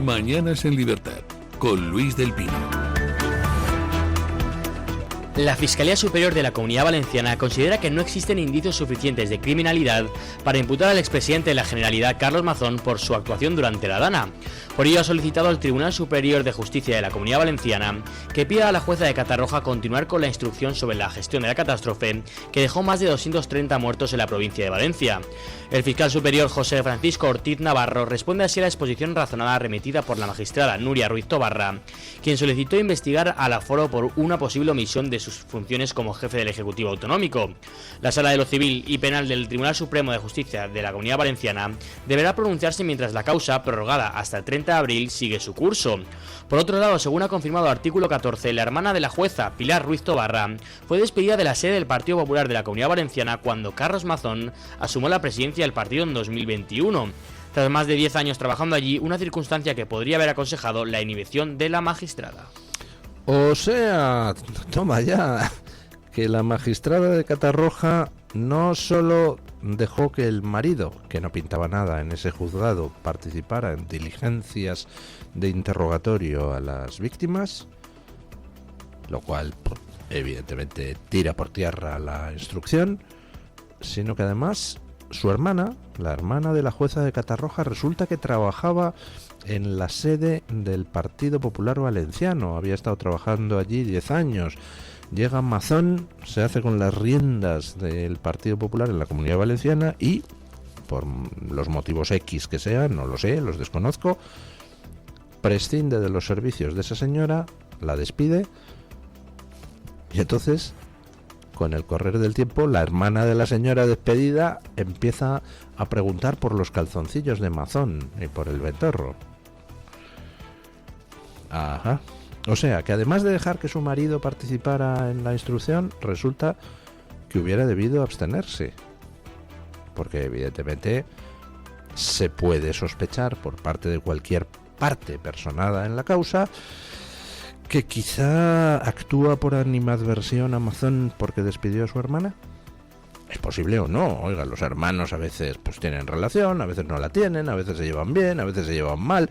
Mañanas en Libertad, con Luis del Pino. La Fiscalía Superior de la Comunidad Valenciana considera que no existen indicios suficientes de criminalidad para imputar al expresidente de la Generalidad, Carlos Mazón, por su actuación durante la Dana. Por ello ha solicitado al Tribunal Superior de Justicia de la Comunidad Valenciana que pida a la jueza de Catarroja continuar con la instrucción sobre la gestión de la catástrofe que dejó más de 230 muertos en la provincia de Valencia. El fiscal superior José Francisco Ortiz Navarro responde así a la exposición razonada remitida por la magistrada Nuria Ruiz Tobarra, quien solicitó investigar al aforo por una posible omisión de sus funciones como jefe del Ejecutivo Autonómico. La Sala de lo Civil y Penal del Tribunal Supremo de Justicia de la Comunidad Valenciana deberá pronunciarse mientras la causa, prorrogada hasta el 30 de abril, sigue su curso. Por otro lado, según ha confirmado Artículo 14, la hermana de la jueza, Pilar Ruiz Tobarra, fue despedida de la sede del Partido Popular de la Comunidad Valenciana cuando Carlos Mazón asumió la presidencia del partido en 2021. Tras más de 10 años trabajando allí, una circunstancia que podría haber aconsejado la inhibición de la magistrada. O sea, toma ya, que la magistrada de Catarroja no solo dejó que el marido, que no pintaba nada en ese juzgado, participara en diligencias de interrogatorio a las víctimas, lo cual evidentemente tira por tierra la instrucción, sino que además su hermana, la hermana de la jueza de Catarroja, resulta que trabajaba en la sede del Partido Popular Valenciano, había estado trabajando allí 10 años. Llega Mazón, se hace con las riendas del Partido Popular en la Comunidad Valenciana y, por los motivos X que sean, no lo sé, los desconozco, prescinde de los servicios de esa señora, la despide y entonces, con el correr del tiempo, la hermana de la señora despedida empieza a preguntar por los calzoncillos de Mazón y por el ventorro. Ajá. O sea, que además de dejar que su marido participara en la instrucción, resulta que hubiera debido abstenerse. Porque evidentemente se puede sospechar por parte de cualquier parte personada en la causa que quizá actúa por animadversión a Mazón porque despidió a su hermana. ¿Es posible o no? Oiga, los hermanos a veces pues tienen relación, a veces no la tienen, a veces se llevan bien, a veces se llevan mal.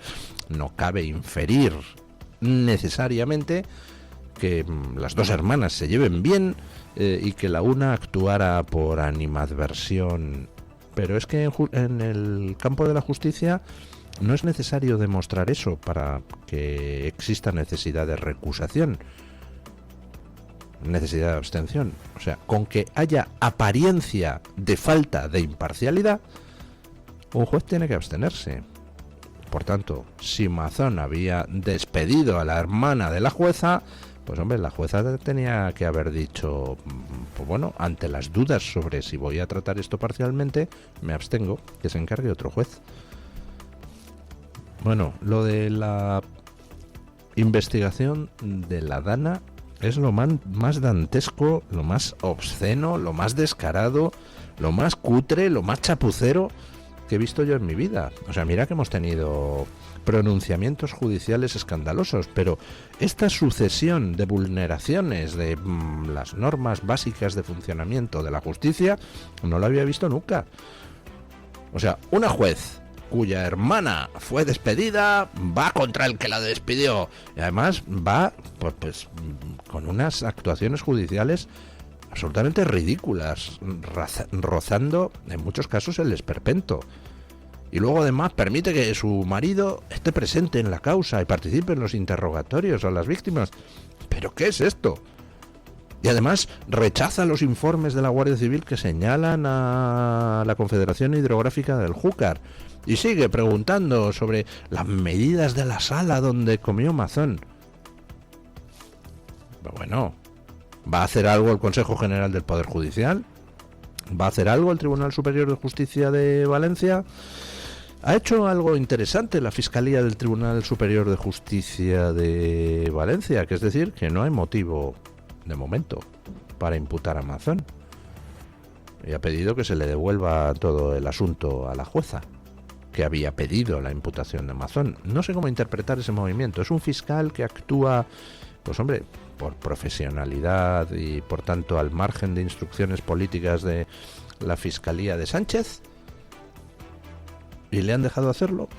No cabe inferir necesariamente que las dos hermanas se lleven bien y que la una actuara por animadversión. Pero es que en el campo de la justicia no es necesario demostrar eso para que exista necesidad de recusación, necesidad de abstención. O sea, con que haya apariencia de falta de imparcialidad, un juez tiene que abstenerse. Por tanto, si Mazón había despedido a la hermana de la jueza, pues hombre, la jueza tenía que haber dicho, pues bueno, ante las dudas sobre si voy a tratar esto parcialmente, me abstengo, que se encargue otro juez. Bueno, lo de la investigación de la Dana es lo más dantesco, lo más obsceno, lo más descarado, lo más cutre, lo más chapucero que he visto yo en mi vida. O sea, mira que hemos tenido pronunciamientos judiciales escandalosos, pero esta sucesión de vulneraciones de las normas básicas de funcionamiento de la justicia no la había visto nunca. O sea, una juez cuya hermana fue despedida va contra el que la despidió y además va pues con unas actuaciones judiciales absolutamente ridículas, rozando en muchos casos el esperpento. Y luego además permite que su marido esté presente en la causa y participe en los interrogatorios a las víctimas. ¿Pero qué es esto? Y además rechaza los informes de la Guardia Civil que señalan a la Confederación Hidrográfica del Júcar. Y sigue preguntando sobre las medidas de la sala donde comió Mazón. Pero bueno, ¿va a hacer algo el Consejo General del Poder Judicial? ¿Va a hacer algo el Tribunal Superior de Justicia de Valencia? Ha hecho algo interesante la Fiscalía del Tribunal Superior de Justicia de Valencia, que es decir, que no hay motivo, de momento, para imputar a Mazón. Y ha pedido que se le devuelva todo el asunto a la jueza, que había pedido la imputación de Mazón. No sé cómo interpretar ese movimiento. Es un fiscal que actúa, pues hombre, por profesionalidad y por tanto al margen de instrucciones políticas de la Fiscalía de Sánchez, y le han dejado hacerlo,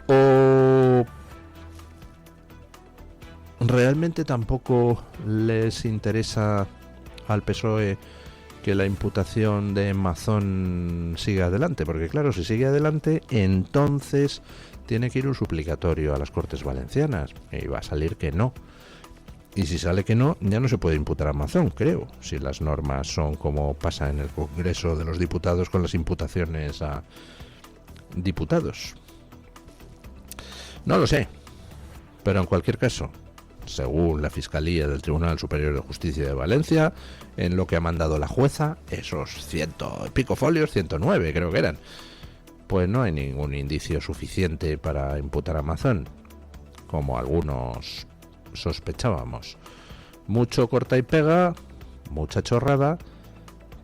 o realmente tampoco les interesa al PSOE que la imputación de Mazón siga adelante, porque claro, si sigue adelante, entonces tiene que ir un suplicatorio a las Cortes Valencianas, y va a salir que no. Y si sale que no, ya no se puede imputar a Mazón, creo, si las normas son como pasa en el Congreso de los Diputados con las imputaciones a diputados. No lo sé, pero en cualquier caso, según la Fiscalía del Tribunal Superior de Justicia de Valencia, en lo que ha mandado la jueza, esos 100 y pico folios, 109 creo que eran, pues no hay ningún indicio suficiente para imputar a Mazón, como algunos sospechábamos. Mucho corta y pega, mucha chorrada,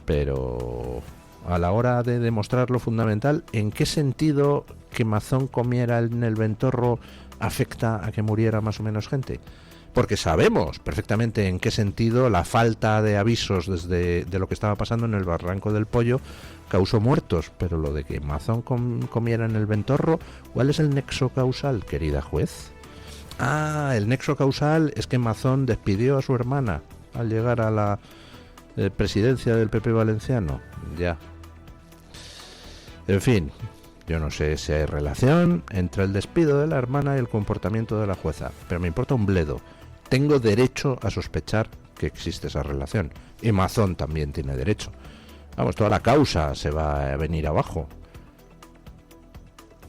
pero a la hora de demostrar lo fundamental, ¿en qué sentido que Mazón comiera en el Ventorro afecta a que muriera más o menos gente? Porque sabemos perfectamente en qué sentido la falta de avisos de lo que estaba pasando en el Barranco del Pollo causó muertos, pero lo de que Mazón comiera en el Ventorro, ¿cuál es el nexo causal, querida juez? Ah, el nexo causal es que Mazón despidió a su hermana al llegar a la presidencia del PP valenciano. Ya. En fin, yo no sé si hay relación entre el despido de la hermana y el comportamiento de la jueza, pero me importa un bledo. Tengo derecho a sospechar que existe esa relación. Y Mazón también tiene derecho. Vamos, toda la causa se va a venir abajo.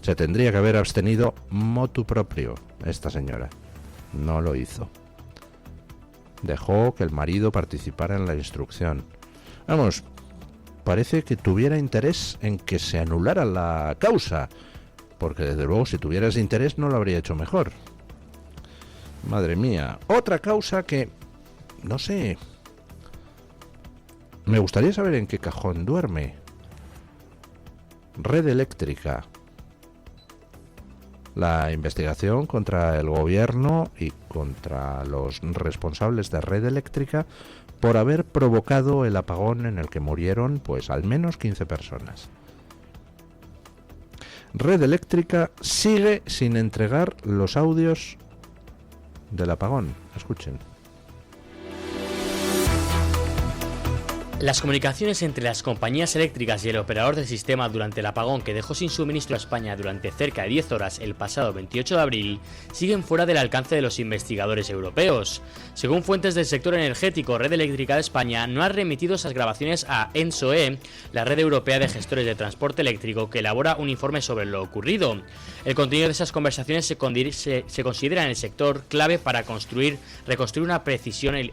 Se tendría que haber abstenido motu proprio esta señora. No lo hizo. Dejó que el marido participara en la instrucción. Vamos, parece que tuviera interés en que se anulara la causa, porque desde luego si tuviera ese interés no lo habría hecho mejor. Madre mía, otra causa que, no sé, me gustaría saber en qué cajón duerme. Red Eléctrica. La investigación contra el gobierno y contra los responsables de Red Eléctrica por haber provocado el apagón en el que murieron, pues, al menos 15 personas. Red Eléctrica sigue sin entregar los audios del apagón. Escuchen. Las comunicaciones entre las compañías eléctricas y el operador del sistema durante el apagón que dejó sin suministro a España durante cerca de 10 horas el pasado 28 de abril siguen fuera del alcance de los investigadores europeos. Según fuentes del sector energético, Red Eléctrica de España no ha remitido esas grabaciones a ENSOE, la red europea de gestores de transporte eléctrico, que elabora un informe sobre lo ocurrido. El contenido de esas conversaciones se considera en el sector clave para reconstruir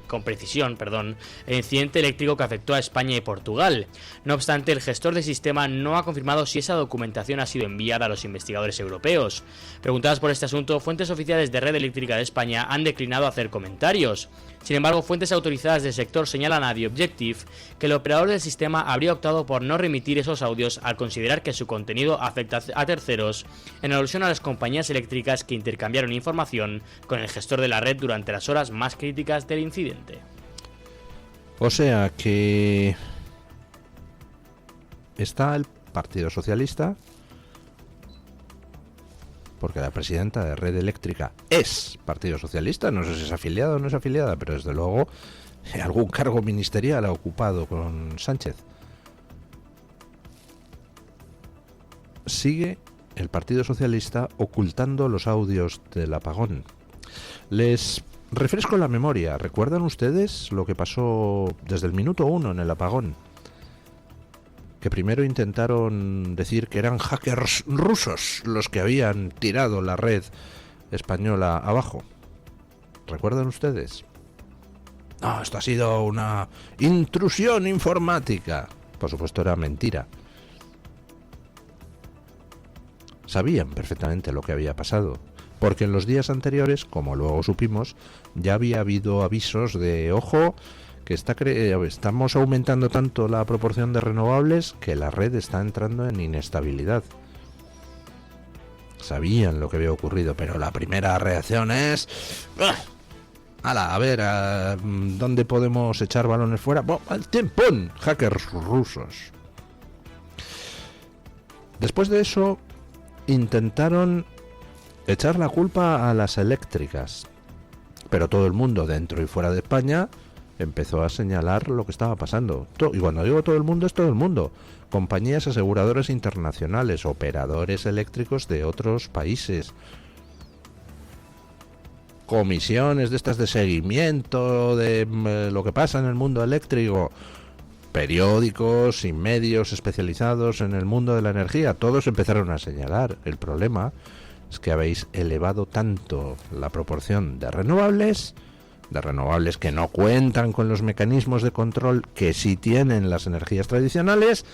con precisión el incidente eléctrico que afectó a España y Portugal. No obstante, el gestor del sistema no ha confirmado si esa documentación ha sido enviada a los investigadores europeos. Preguntadas por este asunto, fuentes oficiales de Red Eléctrica de España han declinado hacer comentarios. Sin embargo, fuentes autorizadas del sector señalan a The Objective que el operador del sistema habría optado por no remitir esos audios al considerar que su contenido afecta a terceros, en alusión a las compañías eléctricas que intercambiaron información con el gestor de la red durante las horas más críticas del incidente. O sea que está el Partido Socialista, porque la presidenta de Red Eléctrica es Partido Socialista, no sé si es afiliada o no es afiliada, pero desde luego algún cargo ministerial ha ocupado con Sánchez. Sigue el Partido Socialista ocultando los audios del apagón. Les refresco la memoria. ¿Recuerdan ustedes lo que pasó desde el minuto 1 en el apagón? Que primero intentaron decir que eran hackers rusos los que habían tirado la red española abajo. ¿Recuerdan ustedes? No, esto ha sido una intrusión informática. Por supuesto, era mentira. Sabían perfectamente lo que había pasado, porque en los días anteriores, como luego supimos, ya había habido avisos de ojo, que estamos aumentando tanto la proporción de renovables que la red está entrando en inestabilidad. Sabían lo que había ocurrido, pero la primera reacción es... ¡Hala! A ver, ¿dónde podemos echar balones fuera? ¡Al tiempo! Hackers rusos. Después de eso, intentaron echar la culpa a las eléctricas. Pero todo el mundo, dentro y fuera de España, empezó a señalar lo que estaba pasando. Y cuando digo todo el mundo, es todo el mundo. Compañías aseguradoras internacionales, operadores eléctricos de otros países, comisiones de estas de seguimiento de lo que pasa en el mundo eléctrico, periódicos y medios especializados en el mundo de la energía, todos empezaron a señalar. El problema es que habéis elevado tanto la proporción de renovables que no cuentan con los mecanismos de control que sí tienen las energías tradicionales,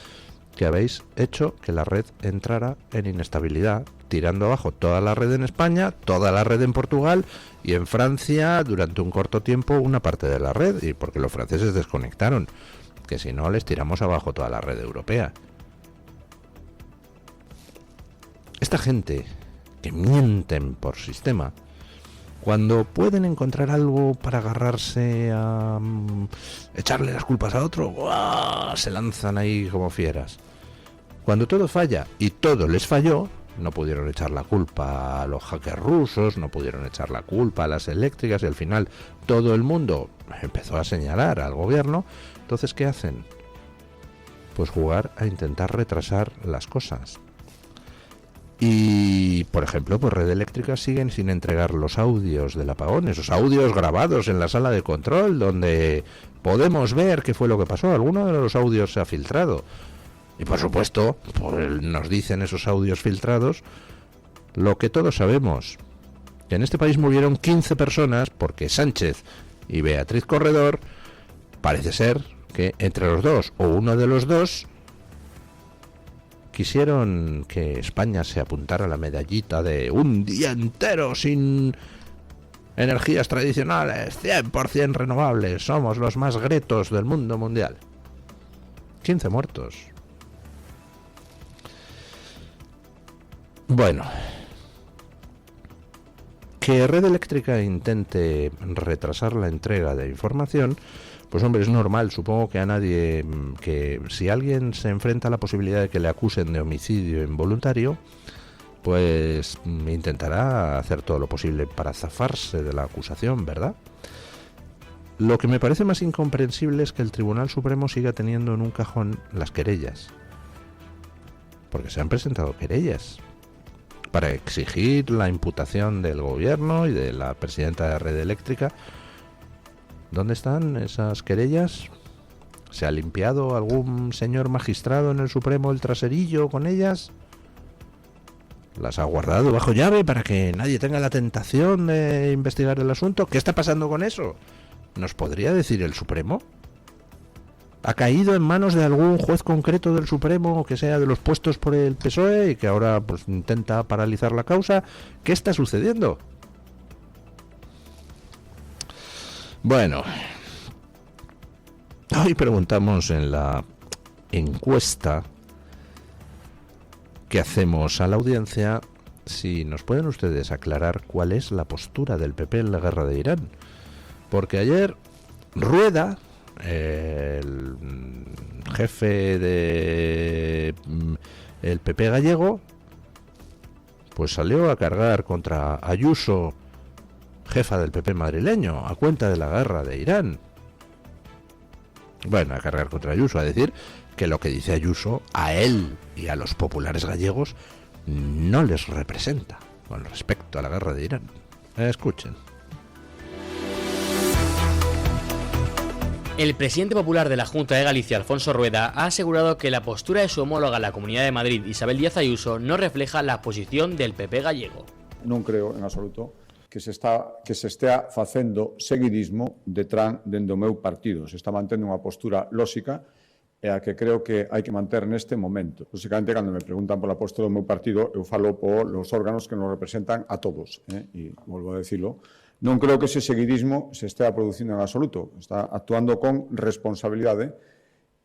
que habéis hecho que la red entrara en inestabilidad, tirando abajo toda la red en España, toda la red en Portugal y en Francia durante un corto tiempo una parte de la red, y porque los franceses desconectaron, que si no les tiramos abajo toda la red europea. Esta gente que mienten por sistema, cuando pueden encontrar algo para agarrarse a echarle las culpas a otro, ¡buah!, se lanzan ahí como fieras. Cuando todo falla, y todo les falló, no pudieron echar la culpa a los hackers rusos, no pudieron echar la culpa a las eléctricas, y al final todo el mundo empezó a señalar al gobierno. Entonces, ¿qué hacen? Pues jugar a intentar retrasar las cosas. Y, por ejemplo, pues Red Eléctrica siguen sin entregar los audios del apagón, esos audios grabados en la sala de control, donde podemos ver qué fue lo que pasó. Alguno de los audios se ha filtrado. Y, por supuesto, pues nos dicen esos audios filtrados lo que todos sabemos, que en este país murieron 15 personas porque Sánchez y Beatriz Corredor, parece ser que entre los dos o uno de los dos quisieron que España se apuntara a la medallita de un día entero sin energías tradicionales, 100% renovables, somos los más gretos del mundo mundial. 15 muertos. Bueno, que Red Eléctrica intente retrasar la entrega de información, pues hombre, es normal. Supongo que a nadie, que si alguien se enfrenta a la posibilidad de que le acusen de homicidio involuntario, pues intentará hacer todo lo posible para zafarse de la acusación, ¿verdad? Lo que me parece más incomprensible es que el Tribunal Supremo siga teniendo en un cajón las querellas, porque se han presentado querellas para exigir la imputación del gobierno y de la presidenta de Red Eléctrica. ¿Dónde están esas querellas? ¿Se ha limpiado algún señor magistrado en el Supremo el traserillo con ellas? ¿Las ha guardado bajo llave para que nadie tenga la tentación de investigar el asunto? ¿Qué está pasando con eso? ¿Nos podría decir el Supremo? ¿Ha caído en manos de algún juez concreto del Supremo, que sea de los puestos por el PSOE y que ahora pues intenta paralizar la causa? ¿Qué está sucediendo? Bueno, hoy preguntamos en la encuesta que hacemos a la audiencia si nos pueden ustedes aclarar cuál es la postura del PP en la guerra de Irán. Porque ayer Rueda, el jefe de el PP gallego, pues salió a cargar contra Ayuso, jefa del PP madrileño, a cuenta de la guerra de Irán. Bueno, a cargar contra Ayuso, a decir que lo que dice Ayuso a él y a los populares gallegos no les representa con respecto a la guerra de Irán. Escuchen. El presidente popular de la Junta de Galicia, Alfonso Rueda, ha asegurado que la postura de su homóloga en la Comunidad de Madrid, Isabel Díaz Ayuso, no refleja la posición del PP gallego. Non creo en absoluto que se estea facendo seguidismo dentro do meu partido. Se está mantendo unha postura lóxica e a que creo que hai que manter neste momento. Lóxicamente, cando me preguntan pola postura do meu partido, eu falo polos órganos que nos representan a todos. E volvo a decirlo, non creo que ese seguidismo se estea producindo en absoluto. Está actuando con responsabilidade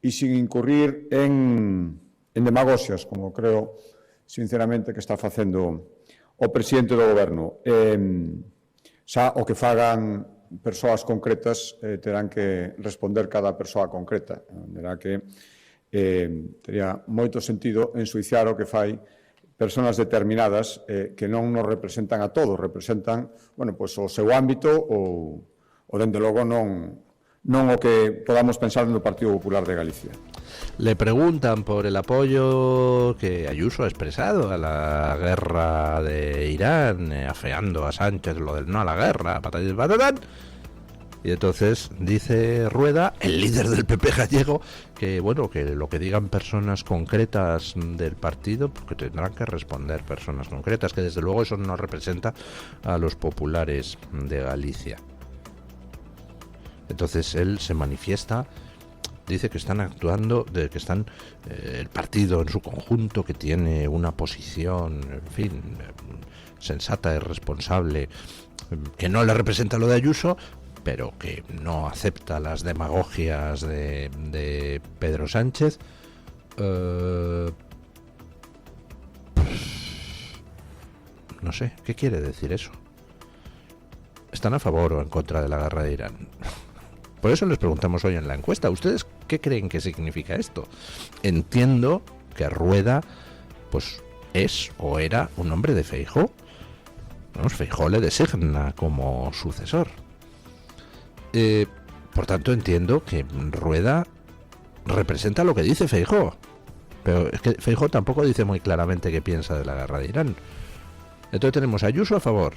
e sin incurrir en demagoxias, como creo sinceramente que está facendo o presidente do goberno. Xa o que fagan persoas concretas terán que responder cada persoa concreta. Terá que tería moito sentido ensuiciar o que fai persoas determinadas que non nos representan a todos, representan, bueno, pois o seu ámbito ou dende logo non o que podamos pensar no Partido Popular de Galicia. Le preguntan por el apoyo que Ayuso ha expresado a la guerra de Irán, afeando a Sánchez lo del no a la guerra, patatán, patatán. Y entonces dice Rueda, el líder del PP gallego, que bueno, que lo que digan personas concretas del partido, porque tendrán que responder personas concretas, que desde luego eso no representa a los populares de Galicia. Entonces él se manifiesta, dice que están actuando, de que están el partido en su conjunto, que tiene una posición, en fin, sensata y responsable, que no le representa lo de Ayuso, pero que no acepta las demagogias de Pedro Sánchez. No sé, ¿qué quiere decir eso? ¿Están a favor o en contra de la guerra de Irán? Por eso les preguntamos hoy en la encuesta, ¿ustedes qué creen que significa esto? Entiendo que Rueda, pues, es o era un hombre de Feijóo. Vamos, Feijóo le designa como sucesor. Por tanto, entiendo que Rueda representa lo que dice Feijóo. Pero es que Feijóo tampoco dice muy claramente qué piensa de la guerra de Irán. Entonces tenemos a Ayuso a favor,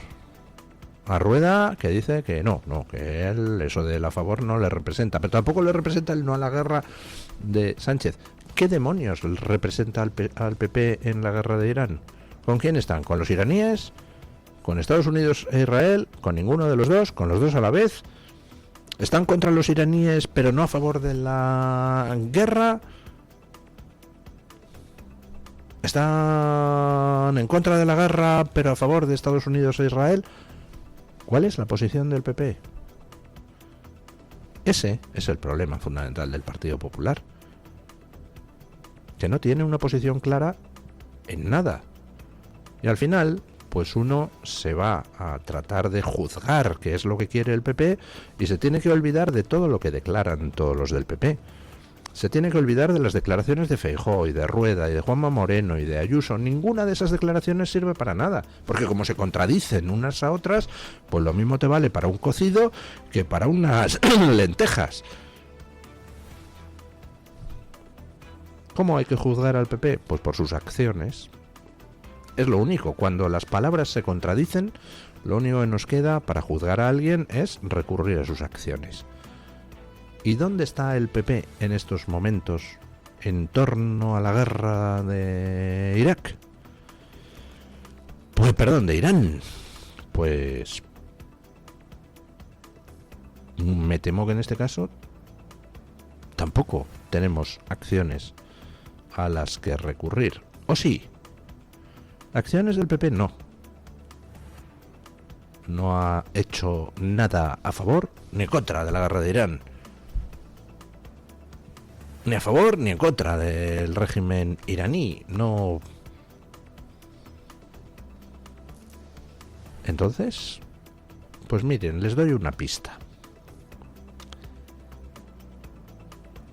a Rueda que dice que no, que él eso de la favor no le representa, pero tampoco le representa el no a la guerra de Sánchez. ¿Qué demonios representa al PP en la guerra de Irán? ¿Con quién están? ¿Con los iraníes? ¿Con Estados Unidos e Israel? ¿Con ninguno de los dos? ¿Con los dos a la vez? ¿Están contra los iraníes pero no a favor de la guerra? ¿Están en contra de la guerra pero a favor de Estados Unidos e Israel? ¿Cuál es la posición del PP? Ese es el problema fundamental del Partido Popular, que no tiene una posición clara en nada. Y al final, pues uno se va a tratar de juzgar qué es lo que quiere el PP y se tiene que olvidar de todo lo que declaran todos los del PP. Se tiene que olvidar de las declaraciones de Feijóo y de Rueda y de Juanma Moreno y de Ayuso. Ninguna de esas declaraciones sirve para nada, porque como se contradicen unas a otras, pues lo mismo te vale para un cocido que para unas lentejas. ¿Cómo hay que juzgar al PP? Pues por sus acciones. Es lo único. Cuando las palabras se contradicen, lo único que nos queda para juzgar a alguien es recurrir a sus acciones. ¿Y dónde está el PP en estos momentos en torno a la guerra de Irak? Pues, perdón, de Irán. Pues me temo que en este caso tampoco tenemos acciones a las que recurrir. ¿O sí? Acciones del PP no. No ha hecho nada a favor ni contra de la guerra de Irán. Ni a favor ni en contra del régimen iraní. No. Entonces, pues miren, les doy una pista.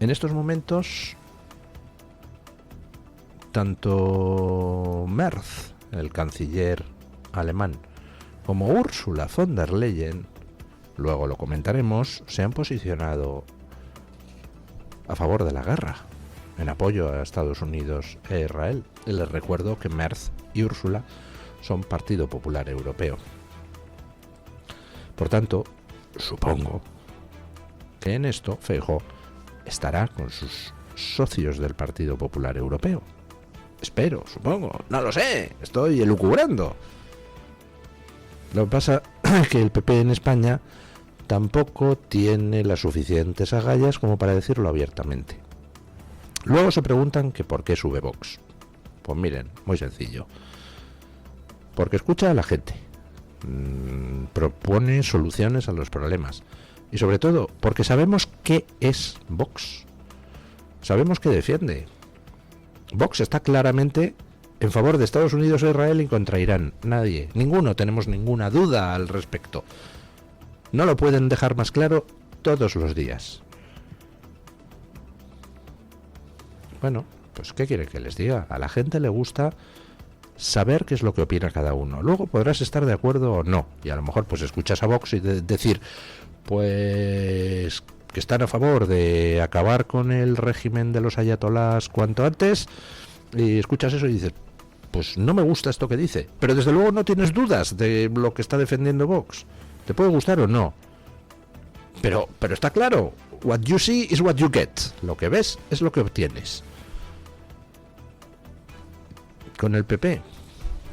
En estos momentos, tanto Merz, el canciller alemán, como Ursula von der Leyen, luego lo comentaremos, se han posicionado a favor de la guerra, en apoyo a Estados Unidos e Israel. Y les recuerdo que Merz y Ursula son Partido Popular Europeo. Por tanto, supongo que en esto Feijóo estará con sus socios del Partido Popular Europeo. Espero, supongo, no lo sé, estoy elucubrando. Lo que pasa es que el PP en España tampoco tiene las suficientes agallas como para decirlo abiertamente. Luego se preguntan que por qué sube Vox. Pues miren, muy sencillo. Porque escucha a la gente, propone soluciones a los problemas y sobre todo porque sabemos qué es Vox. Sabemos qué defiende. Vox está claramente en favor de Estados Unidos e Israel y contra Irán. Nadie, ninguno, tenemos ninguna duda al respecto. No lo pueden dejar más claro todos los días. Bueno, pues ¿qué quieren que les diga? A la gente le gusta saber qué es lo que opina cada uno. Luego podrás estar de acuerdo o no, y a lo mejor pues escuchas a Vox y decir, pues que están a favor de acabar con el régimen de los ayatolás cuanto antes, y escuchas eso y dices, pues no me gusta esto que dice, pero desde luego no tienes dudas de lo que está defendiendo Vox. ¿Te puede gustar o no? Pero está claro, what you see is what you get. Lo que ves es lo que obtienes. Con el PP,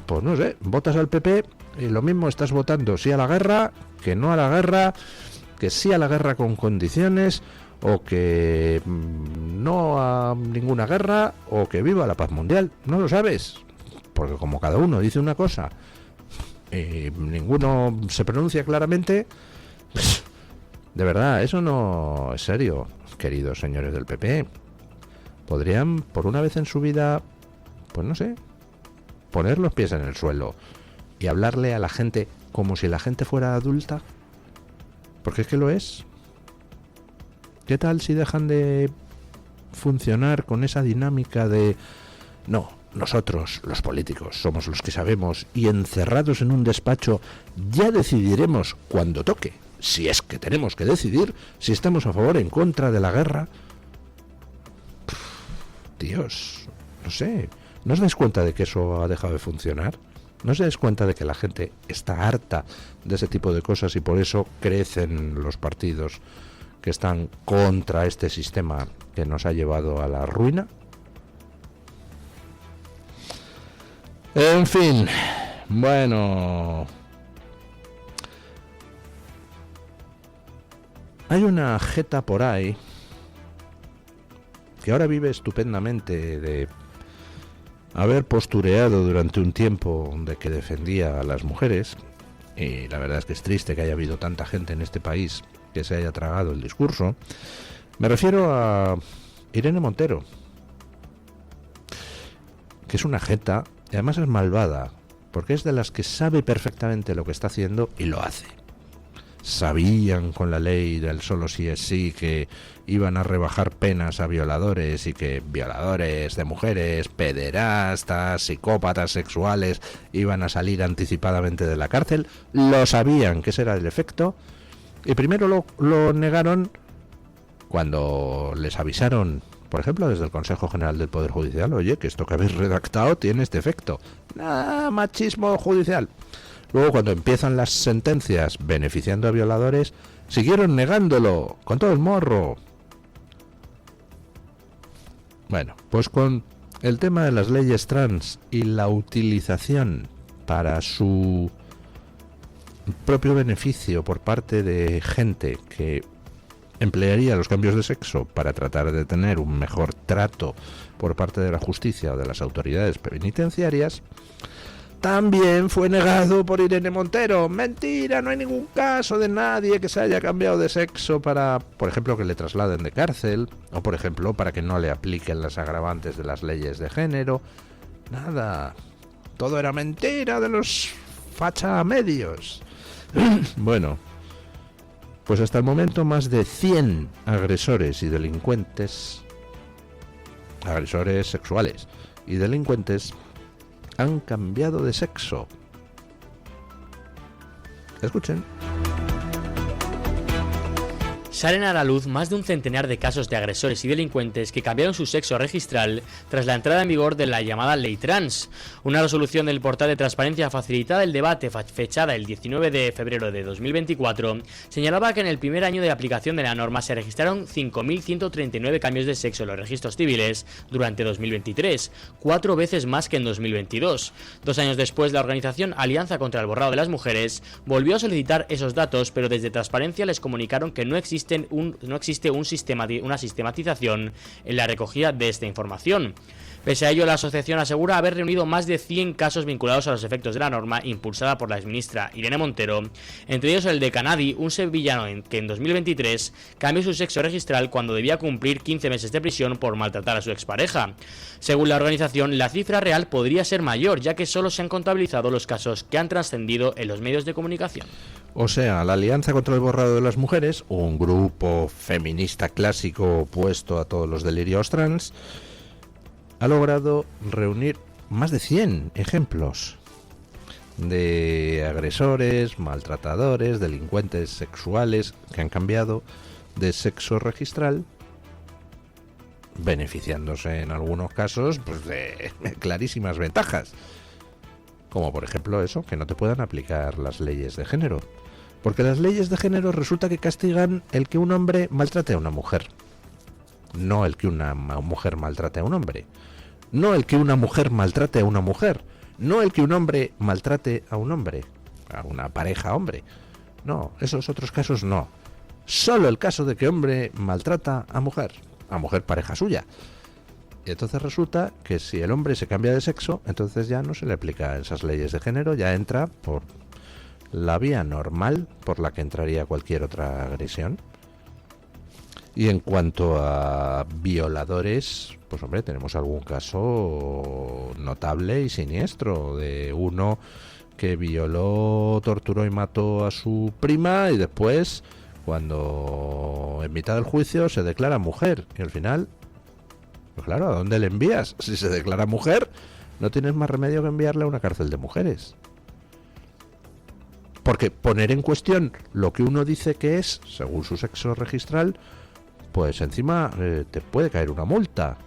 pues no sé, votas al PP y lo mismo estás votando sí a la guerra, que no a la guerra, que sí a la guerra con condiciones, o que no a ninguna guerra, o que viva la paz mundial. No lo sabes, porque como cada uno dice una cosa y ninguno se pronuncia claramente, pues, de verdad, eso no es serio, queridos señores del PP. Podrían, por una vez en su vida, pues no sé, poner los pies en el suelo y hablarle a la gente como si la gente fuera adulta, porque es que lo es. ¿Qué tal si dejan de funcionar con esa dinámica de no, nosotros, los políticos, somos los que sabemos y encerrados en un despacho ya decidiremos cuando toque, si es que tenemos que decidir, si estamos a favor o en contra de la guerra? Dios, no sé, ¿no os dais cuenta de que eso ha dejado de funcionar? ¿No os dais cuenta de que la gente está harta de ese tipo de cosas y por eso crecen los partidos que están contra este sistema que nos ha llevado a la ruina? En fin, bueno, hay una jeta por ahí que ahora vive estupendamente de haber postureado durante un tiempo de que defendía a las mujeres, y la verdad es que es triste que haya habido tanta gente en este país que se haya tragado el discurso. Me refiero a Irene Montero, que es una jeta y además es malvada, porque es de las que sabe perfectamente lo que está haciendo y lo hace. Sabían con la ley del solo sí es sí que iban a rebajar penas a violadores y que violadores de mujeres, pederastas, psicópatas sexuales iban a salir anticipadamente de la cárcel. Lo sabían que ese era el efecto y primero lo negaron cuando les avisaron, por ejemplo, desde el Consejo General del Poder Judicial, oye, que esto que habéis redactado tiene este efecto. Machismo judicial. Luego, cuando empiezan las sentencias beneficiando a violadores, siguieron negándolo con todo el morro. Bueno, pues con el tema de las leyes trans y la utilización para su propio beneficio por parte de gente que emplearía los cambios de sexo para tratar de tener un mejor trato por parte de la justicia o de las autoridades penitenciarias, también fue negado por Irene Montero. Mentira, no hay ningún caso de nadie que se haya cambiado de sexo para, por ejemplo, que le trasladen de cárcel, o por ejemplo, para que no le apliquen las agravantes de las leyes de género. Nada. Todo era mentira de los fachamedios. Bueno, pues hasta el momento más de 100 agresores y delincuentes, agresores sexuales y delincuentes, han cambiado de sexo. Escuchen. Salen a la luz más de un centenar de casos de agresores y delincuentes que cambiaron su sexo registral tras la entrada en vigor de la llamada Ley Trans. Una resolución del portal de transparencia facilitada el debate, fechada el 19 de febrero de 2024, señalaba que en el primer año de aplicación de la norma se registraron 5.139 cambios de sexo en los registros civiles durante 2023, 4 veces más que en 2022. 2 años después, la organización Alianza contra el Borrado de las Mujeres volvió a solicitar esos datos, pero desde Transparencia les comunicaron que no existe una sistematización en la recogida de esta información. Pese a ello, la asociación asegura haber reunido más de 100 casos vinculados a los efectos de la norma impulsada por la exministra Irene Montero, entre ellos el de Canadi, un sevillano que en 2023 cambió su sexo registral cuando debía cumplir 15 meses de prisión por maltratar a su expareja. Según la organización, la cifra real podría ser mayor, ya que solo se han contabilizado los casos que han trascendido en los medios de comunicación. O sea, la Alianza contra el Borrado de las Mujeres, un grupo feminista clásico opuesto a todos los delirios trans, ha logrado reunir más de 100 ejemplos de agresores, maltratadores, delincuentes sexuales que han cambiado de sexo registral, beneficiándose en algunos casos pues de clarísimas ventajas, como por ejemplo eso, que no te puedan aplicar las leyes de género, porque las leyes de género resulta que castigan el que un hombre maltrate a una mujer, no el que una mujer maltrate a un hombre, no el que una mujer maltrate a una mujer, no el que un hombre maltrate a un hombre, a una pareja hombre. No, esos otros casos no. Solo el caso de que hombre maltrata a mujer pareja suya. Y entonces resulta que si el hombre se cambia de sexo, entonces ya no se le aplica esas leyes de género, ya entra por la vía normal por la que entraría cualquier otra agresión. Y en cuanto a violadores, pues hombre, tenemos algún caso notable y siniestro de uno que violó, torturó y mató a su prima y después, cuando en mitad del juicio se declara mujer y al final, pues claro, ¿a dónde le envías? Si se declara mujer, no tienes más remedio que enviarle a una cárcel de mujeres. Porque poner en cuestión lo que uno dice que es, según su sexo registral, pues encima te puede caer una multa.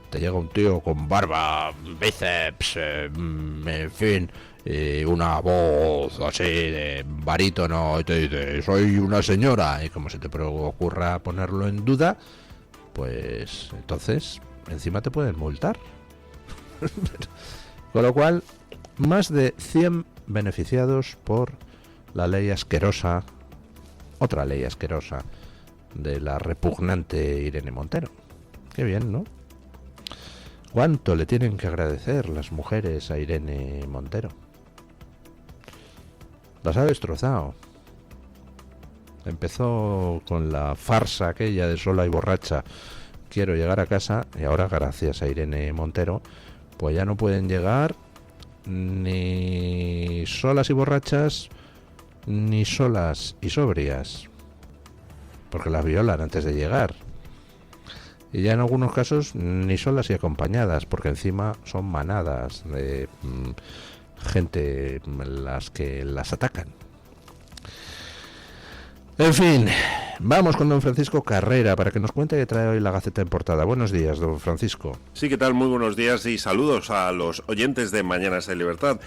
Te llega un tío con barba, bíceps, en fin, una voz así de barítono y te dice, soy una señora, y como se te ocurra ponerlo en duda, pues entonces encima te pueden multar. Con lo cual, más de 100 beneficiados por la ley asquerosa, otra ley asquerosa, de la repugnante Irene Montero. Qué bien, ¿no? ¿Cuánto le tienen que agradecer las mujeres a Irene Montero? Las ha destrozado. Empezó con la farsa aquella de sola y borracha, quiero llegar a casa, y ahora gracias a Irene Montero, pues ya no pueden llegar ni solas y borrachas, ni solas y sobrias, porque las violan antes de llegar. Y ya en algunos casos ni solas y acompañadas, porque encima son manadas de gente las que las atacan. En fin, vamos con don Francisco Carrera para que nos cuente qué trae hoy la Gaceta en portada. Buenos días, don Francisco. Sí, ¿qué tal? Muy buenos días y saludos a los oyentes de Mañanas de Libertad.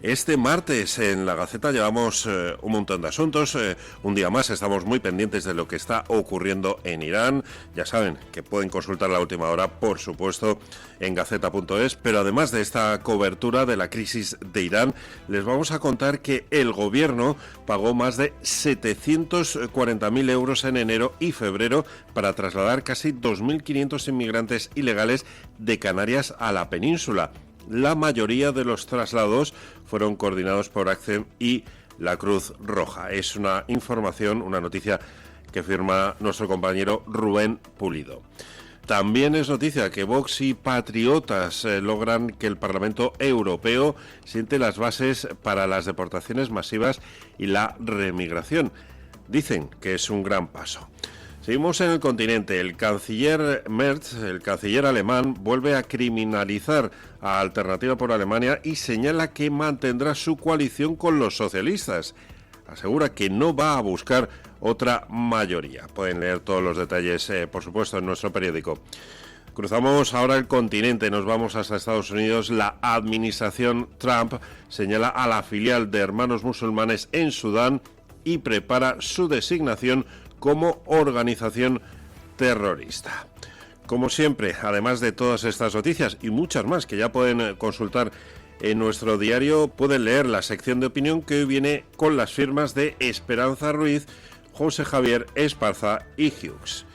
Este martes en la Gaceta llevamos un montón de asuntos. Un día más estamos muy pendientes de lo que está ocurriendo en Irán. Ya saben que pueden consultar la última hora, por supuesto, en gaceta.es. Pero además de esta cobertura de la crisis de Irán, les vamos a contar que el gobierno pagó más de 740.000 euros en enero y febrero para trasladar casi 2.500 inmigrantes ilegales de Canarias a la península. La mayoría de los traslados fueron coordinados por ACCEM y la Cruz Roja. Es una información, una noticia que firma nuestro compañero Rubén Pulido. También es noticia que Vox y Patriotas logran que el Parlamento Europeo siente las bases para las deportaciones masivas y la remigración. Dicen que es un gran paso. Seguimos en el continente. El canciller Merz, el canciller alemán, vuelve a criminalizar a Alternativa por Alemania y señala que mantendrá su coalición con los socialistas. Asegura que no va a buscar otra mayoría. Pueden leer todos los detalles, por supuesto, en nuestro periódico. Cruzamos ahora el continente, nos vamos hasta Estados Unidos. La administración Trump señala a la filial de Hermanos Musulmanes en Sudán y prepara su designación como organización terrorista. Como siempre, además de todas estas noticias y muchas más que ya pueden consultar en nuestro diario, pueden leer la sección de opinión que hoy viene con las firmas de Esperanza Ruiz, José Javier Esparza y Hughes.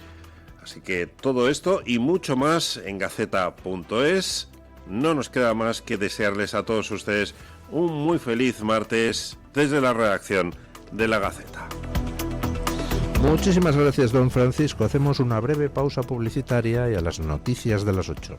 Así que todo esto y mucho más en gaceta.es. No nos queda más que desearles a todos ustedes un muy feliz martes desde la redacción de La Gaceta. Muchísimas gracias, don Francisco. Hacemos una breve pausa publicitaria y a las noticias de las 8.